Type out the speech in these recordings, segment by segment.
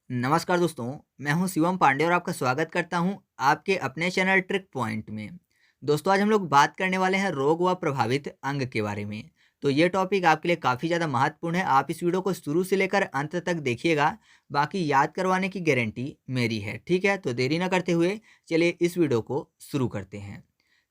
नमस्कार दोस्तों, मैं हूं शिवम पांडे और आपका स्वागत करता हूं आपके अपने चैनल ट्रिक पॉइंट में। दोस्तों, आज हम लोग बात करने वाले हैं रोग व प्रभावित अंग के बारे में। तो ये टॉपिक आपके लिए काफ़ी ज़्यादा महत्वपूर्ण है। आप इस वीडियो को शुरू से लेकर अंत तक देखिएगा, बाकी याद करवाने की गारंटी मेरी है। ठीक है, तो देरी ना करते हुए चलिए इस वीडियो को शुरू करते हैं।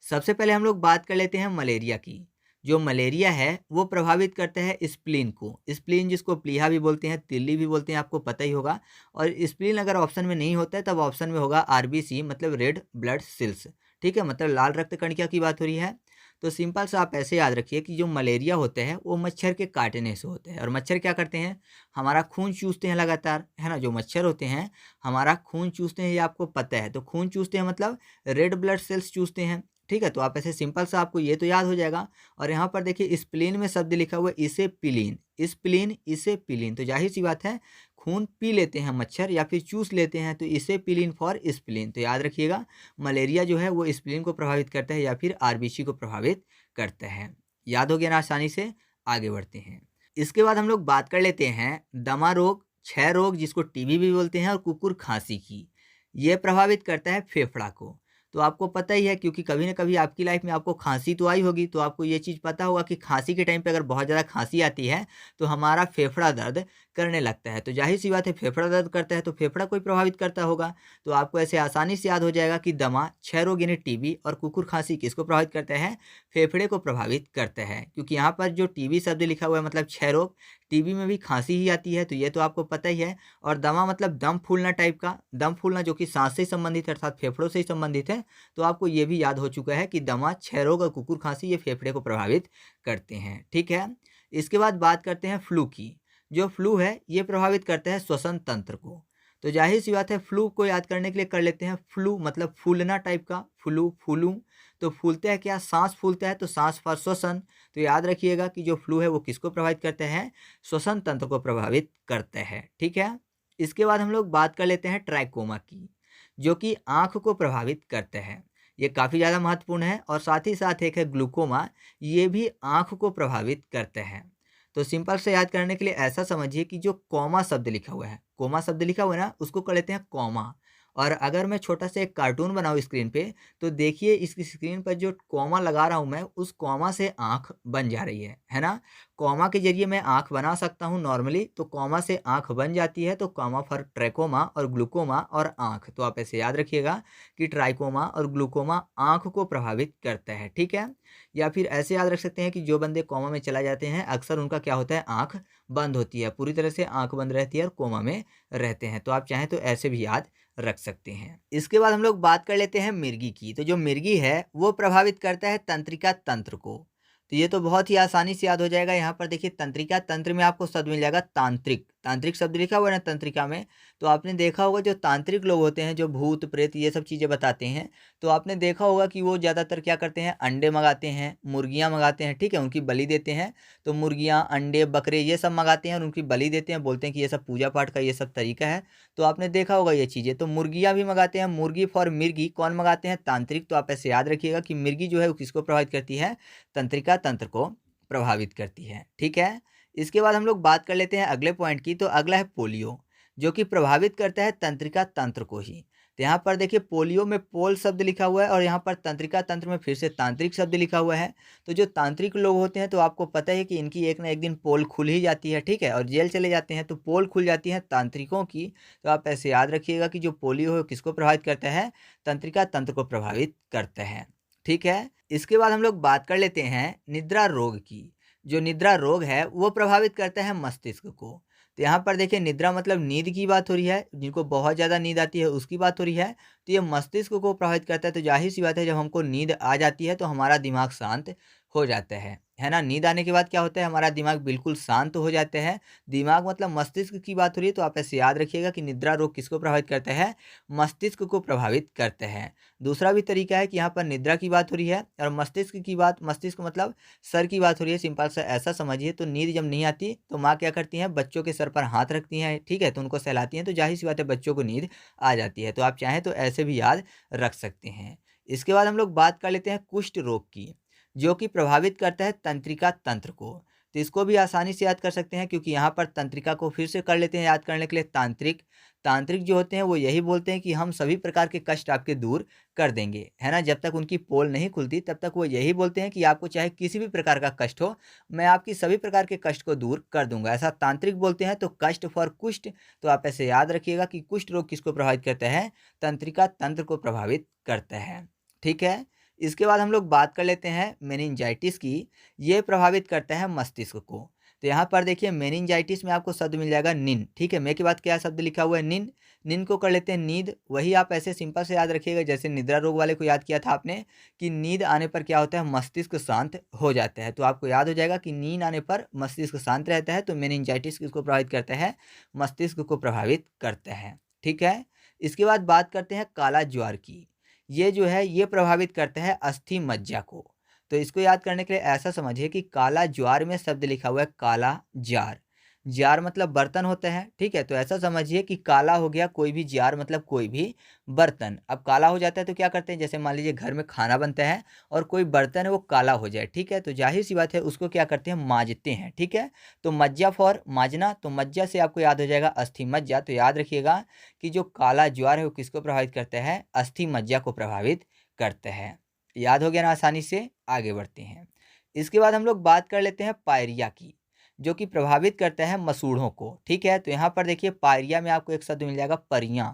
सबसे पहले हम लोग बात कर लेते हैं मलेरिया की। जो मलेरिया है वो प्रभावित करता है स्प्लीन को। स्प्लीन जिसको प्लीहा भी बोलते हैं, तिल्ली भी बोलते हैं, आपको पता ही होगा। और स्प्लीन अगर ऑप्शन में नहीं होता है तब ऑप्शन में होगा आरबीसी, मतलब रेड ब्लड सेल्स। ठीक है, मतलब लाल रक्त कणिका की बात हो रही है। तो सिंपल सा आप ऐसे याद रखिए कि जो मलेरिया होते हैं वो मच्छर के काटने से होते हैं। और मच्छर क्या करते हैं, हमारा खून चूसते हैं लगातार, है ना। जो मच्छर होते हैं हमारा खून चूसते हैं, ये आपको पता है। तो खून चूसते हैं मतलब रेड ब्लड सेल्स चूसते हैं। ठीक है, तो आप ऐसे सिंपल सा आपको ये तो याद हो जाएगा। और यहाँ पर देखिए स्प्लीन में शब्द लिखा हुआ है इसे पिलीन। स्प्लीन इसे पिलीन, तो जाहिर सी बात है खून पी लेते हैं मच्छर या फिर चूस लेते हैं, तो इसे पिलीन फॉर स्प्लीन। तो याद रखिएगा मलेरिया जो है वो स्प्लीन को प्रभावित करता है या फिर आरबीसी को प्रभावित करता है। याद हो गया ना आसानी से। आगे बढ़ते हैं। इसके बाद हम लोग बात कर लेते हैं दमा रोग, क्षय रोग जिसको टीबी भी बोलते हैं, और कुकुर खांसी की। ये प्रभावित करता है फेफड़ा को। तो आपको पता ही है, क्योंकि कभी ना कभी आपकी लाइफ में आपको खांसी तो आई होगी, तो आपको ये चीज़ पता होगा कि खांसी के टाइम पे अगर बहुत ज़्यादा खांसी आती है तो हमारा फेफड़ा दर्द करने लगता है। तो जाहिर सी बात है फेफड़ा दर्द करता है तो फेफड़ा को ही प्रभावित करता होगा। तो आपको ऐसे आसानी से याद हो जाएगा कि दमा, क्षय रोग यानी टीबी और कुकुर खांसी किसको प्रभावित करता है, फेफड़े को प्रभावित करता है। क्योंकि यहाँ पर जो टीबी शब्द लिखा हुआ है मतलब क्षय रोग, टीबी में भी खांसी ही आती है, तो ये तो आपको पता ही है। और दमा मतलब दम फूलना टाइप का, दम फूलना जो कि सांस से संबंधित है अर्थात फेफड़ों से ही संबंधित है। तो आपको ये भी याद हो चुका है कि दमा, क्षय रोग और कुकुर खांसी ये फेफड़े को प्रभावित करते हैं। ठीक है, इसके बाद बात करते हैं फ्लू की। जो फ्लू है ये प्रभावित करता है श्वसन तंत्र को। तो जाहिर सी बात है फ्लू को याद करने के लिए कर लेते हैं फ्लू मतलब फूलना टाइप का, फ्लू फूलू। तो फूलता है क्या, सांस फूलता है, तो सांस फॉर श्वसन। तो याद रखिएगा कि जो फ्लू है वो किसको प्रभावित करता है, श्वसन तंत्र को प्रभावित करता है। ठीक है, इसके बाद हम लोग बात कर लेते हैं ट्राइकोमा की, जो कि आँख को प्रभावित करता है। ये काफ़ी ज़्यादा महत्वपूर्ण है। और साथ ही साथ एक है ग्लूकोमा, ये भी आँख को प्रभावित करते हैं। तो सिंपल से याद करने के लिए ऐसा समझिए कि जो कॉमा शब्द लिखा हुआ है, कोमा शब्द लिखा हुआ है ना, उसको कर लेते हैं कॉमा। और अगर मैं छोटा सा एक कार्टून बनाऊँ स्क्रीन पे, तो देखिए इस स्क्रीन पर जो कॉमा लगा रहा हूँ मैं, उस कॉमा से आँख बन जा रही है ना। कॉमा के ज़रिए मैं आँख बना सकता हूँ नॉर्मली, तो कॉमा से आँख बन जाती है। तो कॉमा फॉर ट्रैकोमा और ग्लूकोमा और आँख। तो आप ऐसे याद रखिएगा कि ट्राइकोमा और ग्लूकोमा आँख को प्रभावित करता है। ठीक है, या फिर ऐसे याद रख सकते हैं कि जो बंदे कोमा में चला जाते हैं अक्सर उनका क्या होता है, आँख बंद होती है, पूरी तरह से आँख बंद रहती है और कोमा में रहते हैं। तो आप चाहें तो ऐसे भी याद रख सकते हैं। इसके बाद हम लोग बात कर लेते हैं मिर्गी की। तो जो मिर्गी है वो प्रभावित करता है तंत्रिका तंत्र को। तो ये तो बहुत ही आसानी से याद हो जाएगा। यहाँ पर देखिए तंत्रिका तंत्र में आपको शब्द मिल जाएगा तांत्रिक। तांत्रिक शब्द लिखा हुआ है ना तंत्रिका में। तो आपने देखा होगा जो तांत्रिक लोग होते हैं, जो भूत प्रेत ये सब चीज़ें बताते हैं, तो आपने देखा होगा कि वो ज़्यादातर क्या करते हैं, अंडे मंगाते हैं, मुर्गियाँ मंगाते हैं। ठीक है, उनकी बलि देते हैं। तो मुर्गियाँ, अंडे, बकरे ये सब मंगाते हैं और उनकी बलि देते हैं, बोलते हैं कि ये सब पूजा पाठ का ये सब तरीका है। तो आपने देखा होगा ये चीज़ें। तो मुर्गियाँ भी मंगाते हैं, मुर्गी फॉर मिर्गी कौन मंगाते हैं, तांत्रिक। तो आप ऐसे याद रखिएगा कि मिर्गी जो है वो किसको प्रभावित करती है, तंत्रिका तंत्र को प्रभावित करती है। ठीक है, इसके बाद हम लोग बात कर लेते हैं अगले पॉइंट की। तो अगला है पोलियो, जो कि प्रभावित करता है तंत्रिका तंत्र को ही। तो यहाँ पर देखिए पोलियो में पोल शब्द लिखा हुआ है और यहाँ पर तंत्रिका तंत्र में फिर से तांत्रिक शब्द लिखा हुआ है। तो जो तांत्रिक लोग होते हैं तो आपको पता है कि इनकी एक ना एक दिन पोल खुल ही जाती है। ठीक है, और जेल चले जाते हैं तो पोल खुल जाती है तांत्रिकों की। तो आप ऐसे याद रखिएगा कि जो पोलियो है किसको प्रभावित करता है, तंत्रिका तंत्र को प्रभावित करता है। ठीक है, इसके बाद हम लोग बात कर लेते हैं निद्रा रोग की। जो निद्रा रोग है वो प्रभावित करता है मस्तिष्क को। तो यहाँ पर देखिए निद्रा मतलब नींद की बात हो रही है, जिनको बहुत ज़्यादा नींद आती है उसकी बात हो रही है। तो ये मस्तिष्क को प्रभावित करता है। तो जाहिर सी बात है जब हमको नींद आ जाती है तो हमारा दिमाग शांत हो जाता है ना। नींद आने के बाद क्या होता है, हमारा दिमाग बिल्कुल शांत हो जाता है। दिमाग मतलब मस्तिष्क की बात हो रही है। तो आप ऐसे याद रखिएगा कि निद्रा रोग किसको प्रभावित करता है, मस्तिष्क को प्रभावित करता है। दूसरा भी तरीका है कि यहाँ पर निद्रा की बात हो रही है और मस्तिष्क की बात, मस्तिष्क मतलब सर की बात हो रही है। सिंपल सा ऐसा समझिए। तो नींद जब नहीं आती तो माँ क्या करती हैं, बच्चों के सर पर हाथ रखती हैं। ठीक है, तो उनको सहलाती हैं। तो जाहिर सी बात है बच्चों को नींद आ जाती है। तो आप चाहें तो ऐसे भी याद रख सकते हैं। इसके बाद हम लोग बात कर लेते हैं कुष्ठ रोग की, जो कि प्रभावित करता है तंत्रिका तंत्र को। तो इसको भी आसानी से याद कर सकते हैं, क्योंकि यहाँ पर तंत्रिका को फिर से कर लेते हैं याद करने के लिए तांत्रिक। तांत्रिक जो होते हैं वो यही बोलते हैं कि हम सभी प्रकार के कष्ट आपके दूर कर देंगे, है ना। जब तक उनकी पोल नहीं खुलती तब तक वो यही बोलते हैं कि आपको चाहे किसी भी प्रकार का कष्ट हो, मैं आपकी सभी प्रकार के कष्ट को दूर कर दूंगा, ऐसा तांत्रिक बोलते हैं। तो कष्ट फॉर कुष्ठ, तो आप ऐसे याद रखिएगा कि कुष्ठ रोग किसको प्रभावित करता है, तंत्रिका तंत्र को प्रभावित करता है। ठीक है। इसके बाद हम लोग बात कर लेते हैं मेनिंजाइटिस की। ये प्रभावित करता है मस्तिष्क को। तो यहाँ पर देखिए मेनिंजाइटिस में आपको शब्द मिल जाएगा निन। ठीक है, मे के बाद क्या शब्द लिखा हुआ है, निन। निन को कर लेते हैं नींद। वही आप ऐसे सिंपल से याद रखिएगा जैसे निद्रा रोग वाले को याद किया था आपने कि नींद आने पर क्या होता है, मस्तिष्क शांत हो जाता है। तो आपको याद हो जाएगा कि नींद आने पर मस्तिष्क शांत रहता है। तो मेनिंजाइटिस किसको प्रभावित करता है, मस्तिष्क को प्रभावित करता है। ठीक है। इसके बाद बात करते हैं काला ज्वार की। ये जो है ये प्रभावित करता है अस्थि मज्जा को। तो इसको याद करने के लिए ऐसा समझिए कि काला ज्वार में शब्द लिखा हुआ है काला जार। जार मतलब बर्तन होता है। ठीक है, तो ऐसा समझिए कि काला हो गया कोई भी जार मतलब कोई भी बर्तन। अब काला हो जाता है तो क्या करते हैं, जैसे मान लीजिए घर में खाना बनता है और कोई बर्तन है वो काला हो जाए, ठीक है, तो जाहिर सी बात है उसको क्या करते हैं, मांजते हैं। ठीक है, तो मज्जा फॉर मांजना, तो मज्जा से आपको याद हो जाएगा अस्थि मज्जा। तो याद रखिएगा कि जो काला ज्वार है वो किसको प्रभावित करता है, अस्थि मज्जा को प्रभावित करता है। याद हो गया ना आसानी से। आगे बढ़ते हैं। इसके बाद हम लोग बात कर लेते हैं पायरिया की, जो कि प्रभावित करता है मसूड़ों को। ठीक है, तो यहाँ पर देखिए पायरिया में आपको एक शब्द मिल जाएगा परियां।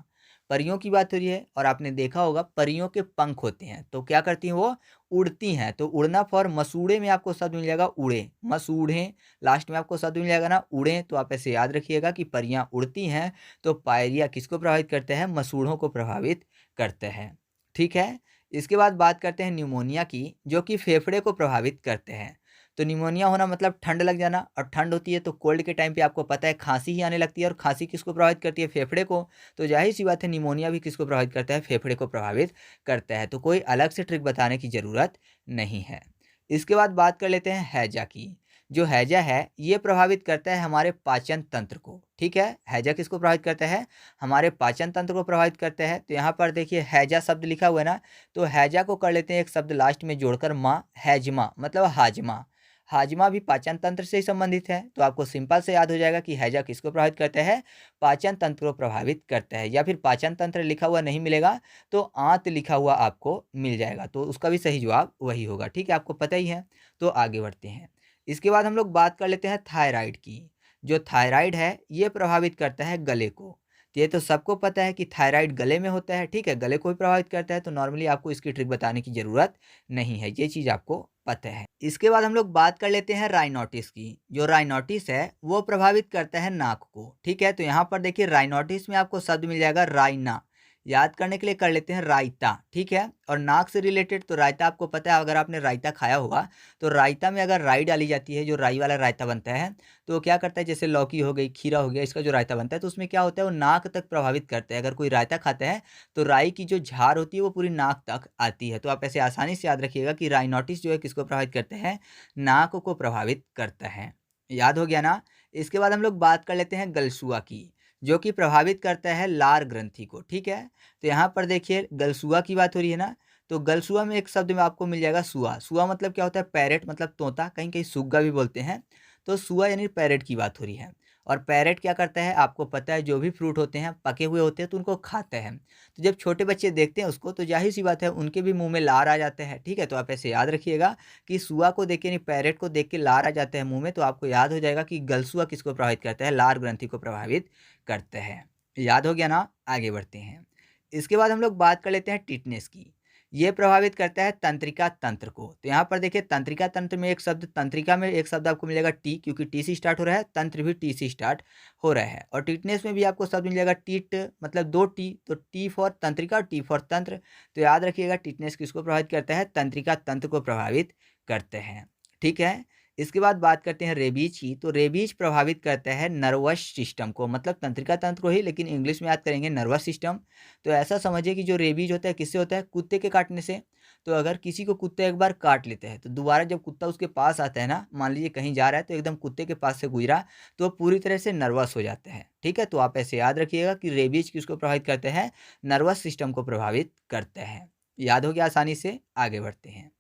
परियों की बात हो रही है और आपने देखा होगा परियों के पंख होते हैं तो क्या करती हैं, वो उड़ती हैं। तो उड़ना फॉर मसूड़े में आपको शब्द मिल जाएगा उड़े, मसूड़े लास्ट में आपको शब्द मिल जाएगा ना उड़े। तो आप ऐसे याद रखिएगा कि परियां उड़ती हैं। तो पायरिया किसको प्रभावित करते हैं, मसूड़ों को प्रभावित करते हैं। ठीक है। इसके बाद बात करते हैं न्यूमोनिया की, जो कि फेफड़े को प्रभावित करते हैं। तो निमोनिया होना मतलब ठंड लग जाना, और ठंड होती है तो कोल्ड के टाइम पे आपको पता है खांसी ही आने लगती है, और खांसी किसको प्रभावित करती है, फेफड़े को। तो जाहिर सी बात है निमोनिया भी किसको प्रभावित करता है, फेफड़े को प्रभावित करता है। तो कोई अलग से ट्रिक बताने की ज़रूरत नहीं है। इसके बाद बात कर लेते हैं हैजा की। जो हैजा है ये प्रभावित करता है हमारे पाचन तंत्र को। ठीक है, हैजा किसको प्रभावित करता है, हमारे पाचन तंत्र को प्रभावित करता है। तो यहाँ पर देखिए हैजा शब्द लिखा हुआ है ना, तो हैजा को कर लेते हैं एक शब्द लास्ट में जोड़कर माँ, हैजमा मतलब हाजमा। हाजमा भी पाचन तंत्र से ही संबंधित है। तो आपको सिंपल से याद हो जाएगा कि हैजा किसको प्रभावित करता है, पाचन तंत्र को प्रभावित करता है। या फिर पाचन तंत्र लिखा हुआ नहीं मिलेगा तो आंत लिखा हुआ आपको मिल जाएगा, तो उसका भी सही जवाब वही होगा। ठीक है, आपको पता ही है। तो आगे बढ़ते हैं। इसके बाद हम लोग बात कर लेते हैं थायराइड की। जो थायराइड है ये प्रभावित करता है गले को। तो ये तो सबको पता है कि थायराइड गले में होता है। ठीक है, गले को भी प्रभावित करता है। तो नॉर्मली आपको इसकी ट्रिक बताने की ज़रूरत नहीं है, ये चीज़ आपको पता है। इसके बाद हम लोग बात कर लेते हैं राइनोटिस की। जो राइनोटिस है वो प्रभावित करता है नाक को। ठीक है, तो यहाँ पर देखिए राइनोटिस में आपको शब्द मिल जाएगा राइना। याद करने के लिए कर लेते हैं रायता। ठीक है, और नाक से रिलेटेड तो रायता आपको पता है, अगर आपने रायता खाया होगा तो रायता में अगर राई डाली जाती है, जो राई वाला रायता बनता है, तो क्या करता है, जैसे लौकी हो गई, खीरा हो गया, इसका जो रायता बनता है तो उसमें क्या होता है, वो नाक तक प्रभावित करता है। अगर कोई रायता खाता है तो राई की जो झार होती है वो पूरी नाक तक आती है। तो आप ऐसे आसानी से याद रखिएगा कि राइनोटिस जो है किसको प्रभावित करते हैं, नाक को प्रभावित करता है। याद हो गया ना। इसके बाद हम लोग बात कर लेते हैं गलसुआ की, जो कि प्रभावित करता है लार ग्रंथि को। ठीक है, तो यहाँ पर देखिए गलसुआ की बात हो रही है ना, तो गलसुआ में एक शब्द में आपको मिल जाएगा सुआ। सुआ मतलब क्या होता है, पैरेट मतलब तोता, कहीं कहीं सुग्गा भी बोलते हैं। तो सुआ यानी पैरेट की बात हो रही है। और पैरेट क्या करता है, आपको पता है जो भी फ्रूट होते हैं पके हुए होते हैं तो उनको खाता है। तो जब छोटे बच्चे देखते हैं उसको तो जाहिर सी बात है उनके भी मुंह में लार आ जाता है। ठीक है, तो आप ऐसे याद रखिएगा कि सुआ को देख के यानी पैरेट को देख के लार आ जाता है मुंह में, तो आपको याद हो जाएगा कि गलसुआ किसको प्रभावित करता है, लार ग्रंथि को प्रभावित करते हैं। याद हो गया ना। आगे बढ़ते हैं। इसके बाद हम लोग बात कर लेते हैं टिटनेस की। ये प्रभावित करता है तंत्रिका तंत्र को। तो यहाँ पर देखिए तंत्रिका तंत्र में एक शब्द, तंत्रिका में एक शब्द आपको मिलेगा टी, क्योंकि टी से स्टार्ट हो रहा है, तंत्र भी टी से स्टार्ट हो रहा है। और टिटनेस में भी आपको शब्द मिल जाएगा टीट, मतलब दो टी, तो टी फॉर तंत्रिका और टी फॉर तंत्र। तो याद रखिएगा टिटनेस किसको प्रभावित करता है, तंत्रिका तंत्र को प्रभावित करते हैं। ठीक है। इसके बाद बात करते हैं रेबीज की। तो रेबीज प्रभावित करता है नर्वस सिस्टम को, मतलब तंत्रिका तंत्र को ही, लेकिन इंग्लिश में याद करेंगे नर्वस सिस्टम। तो ऐसा समझिए कि जो रेबीज होता है किससे होता है, कुत्ते के काटने से। तो अगर किसी को कुत्ता एक बार काट लेता है तो दोबारा जब कुत्ता उसके पास आता है ना, मान लीजिए कहीं जा रहा है तो एकदम कुत्ते के पास से गुजरा तो पूरी तरह से नर्वस हो जाते हैं। ठीक है, तो आप ऐसे याद रखिएगा कि रेबीज किसको प्रभावित करते हैं, नर्वस सिस्टम को प्रभावित करते हैं। याद हो गया आसानी से। आगे बढ़ते हैं।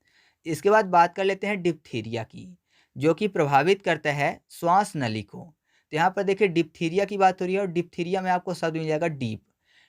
इसके बाद बात कर लेते हैं डिप्थीरिया की, जो कि प्रभावित करता है श्वास नली को। तो यहाँ पर देखिए डिप्थीरिया की बात हो रही है और डिप्थीरिया में आपको शब्द मिल जाएगा डीप।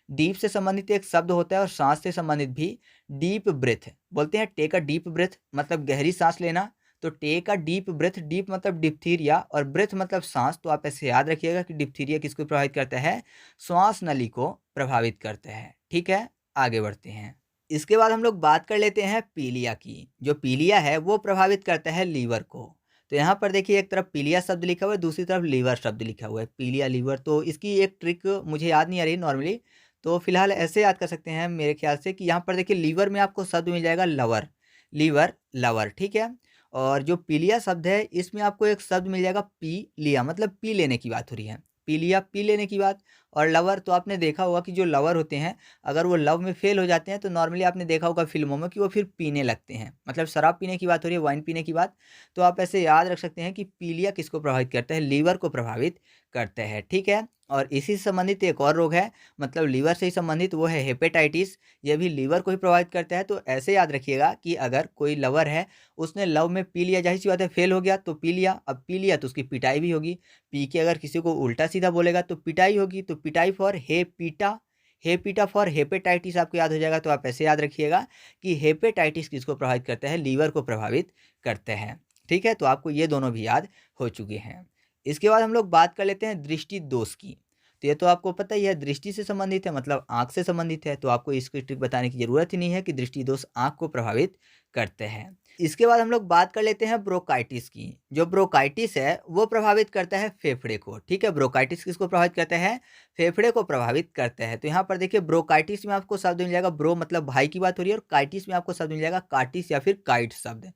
डीप से संबंधित एक शब्द होता है और सांस से संबंधित भी डीप ब्रेथ बोलते हैं। टेक अ डीप ब्रेथ मतलब गहरी सांस लेना, तो take a deep breath, deep मतलब डिप्थीरिया और ब्रेथ मतलब सांस। तो आप ऐसे याद रखिएगा कि डिप्थीरिया किसको प्रभावित करता है, श्वास नली को प्रभावित करता है। ठीक है, आगे बढ़ते हैं। इसके बाद हम लोग बात कर लेते हैं पीलिया की। जो पीलिया है वो प्रभावित करता है लीवर को। तो यहाँ पर देखिए एक तरफ पीलिया शब्द लिखा हुआ है, दूसरी तरफ लीवर शब्द लिखा हुआ है, पीलिया लीवर। तो इसकी एक ट्रिक मुझे याद नहीं आ रही नॉर्मली, तो फिलहाल ऐसे याद कर सकते हैं मेरे ख्याल से कि यहाँ पर देखिए लीवर में आपको शब्द मिल जाएगा लवर, लीवर लवर। ठीक है, और जो पीलिया शब्द है इसमें आपको एक शब्द मिल जाएगा पी लिया, मतलब पी लेने की बात हो रही है। पी लिया, पी लेने की बात। और लवर तो आपने देखा होगा कि जो लवर होते हैं अगर वो लव में फेल हो जाते हैं तो नॉर्मली आपने देखा होगा फिल्मों में कि वो फिर पीने लगते हैं, मतलब शराब पीने की बात हो रही है, वाइन पीने की बात। तो आप ऐसे याद रख सकते हैं कि पीलिया किसको प्रभावित करता है, लीवर को प्रभावित करता है। ठीक है, और इसी से संबंधित एक और रोग है, मतलब लीवर से ही संबंधित, वो है हेपेटाइटिस। ये भी लीवर को ही प्रभावित करता है। तो ऐसे याद रखिएगा कि अगर कोई लवर है, उसने लव में पी लिया, जाहिर सी बात है फेल हो गया तो पी लिया, अब पी लिया तो उसकी पिटाई भी होगी। पी के अगर किसी को उल्टा सीधा बोलेगा तो पिटाई होगी। तो पिटाई फॉर हेपीटा, हेपीटा फॉर हेपेटाइटिस आपको याद हो जाएगा। तो आप ऐसे याद रखिएगा कि हेपेटाइटिस किसको प्रभावित करता है, लीवर को प्रभावित करते हैं। ठीक है, तो आपको ये दोनों भी याद हो चुके हैं। इसके बाद हम लोग बात कर लेते हैं दृष्टि दोष की। तो ये तो आपको पता ही है, दृष्टि से संबंधित है, मतलब आँख से संबंधित है। तो आपको इसकी ट्रिक बताने की ज़रूरत ही नहीं है कि दृष्टि दोष आँख को प्रभावित करते हैं। इसके बाद हम लोग बात कर लेते हैं ब्रोंकाइटिस की। जो ब्रोंकाइटिस है वो प्रभावित करता है फेफड़े को। ठीक है, ब्रोंकाइटिस किसको प्रभावित करता है, फेफड़े को प्रभावित करता है। तो यहाँ पर देखिए ब्रोंकाइटिस में आपको शब्द मिल जाएगा, ब्रो मतलब भाई की बात हो रही है, और काइटिस में आपको शब्द मिल जाएगा कार्टिस या फिर काइट शब्द।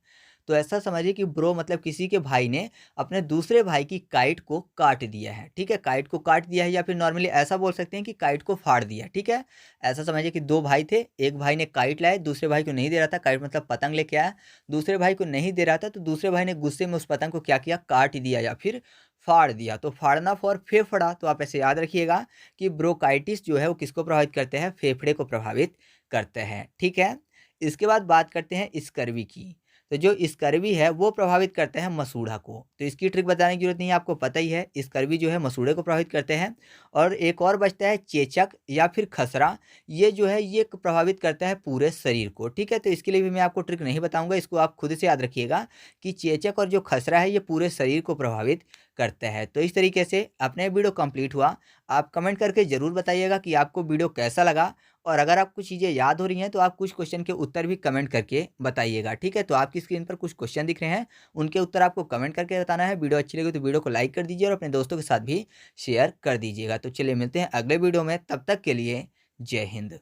तो ऐसा समझिए कि ब्रो मतलब किसी के भाई ने अपने दूसरे भाई की काइट को काट दिया है। ठीक है, काइट को काट दिया है, या फिर नॉर्मली ऐसा बोल सकते हैं कि काइट को फाड़ दिया। ठीक है, ऐसा समझिए कि दो भाई थे, एक भाई ने काइट लाया, दूसरे भाई को नहीं दे रहा था, काइट मतलब पतंग लेके आया, दूसरे भाई को नहीं दे रहा था, तो दूसरे भाई ने गुस्से में उस पतंग को क्या किया, काट दिया या फिर फाड़ दिया। तो फाड़ना फॉर फेफड़ा। तो आप ऐसे याद रखिएगा कि ब्रोंकाइटिस जो है वो किसको प्रभावित करते हैं, फेफड़े को प्रभावित करते हैं। ठीक है, इसके बाद बात करते हैं स्कर्वी की। तो जो स्कर्वी है वो प्रभावित करता है मसूड़ा को। तो इसकी ट्रिक बताने की जरूरत नहीं है, आपको पता ही है, स्कर्वी जो है मसूड़े को प्रभावित करते हैं। और एक और बचता है चेचक या फिर खसरा। ये जो है ये प्रभावित करता है पूरे शरीर को। ठीक है, तो इसके लिए भी मैं आपको ट्रिक नहीं बताऊंगा, इसको आप खुद से याद रखिएगा कि चेचक और जो खसरा है ये पूरे शरीर को प्रभावित करता है। तो इस तरीके से अपना वीडियो कंप्लीट हुआ। आप कमेंट करके ज़रूर बताइएगा कि आपको वीडियो कैसा लगा, और अगर आपको चीज़ें याद हो रही हैं तो आप कुछ क्वेश्चन के उत्तर भी कमेंट करके बताइएगा। ठीक है, तो आपकी स्क्रीन पर कुछ क्वेश्चन दिख रहे हैं, उनके उत्तर आपको कमेंट करके बताना है। वीडियो अच्छी लगी तो वीडियो को लाइक कर दीजिए और अपने दोस्तों के साथ भी शेयर कर दीजिएगा। तो चलिए मिलते हैं अगले वीडियो में, तब तक के लिए जय हिंद।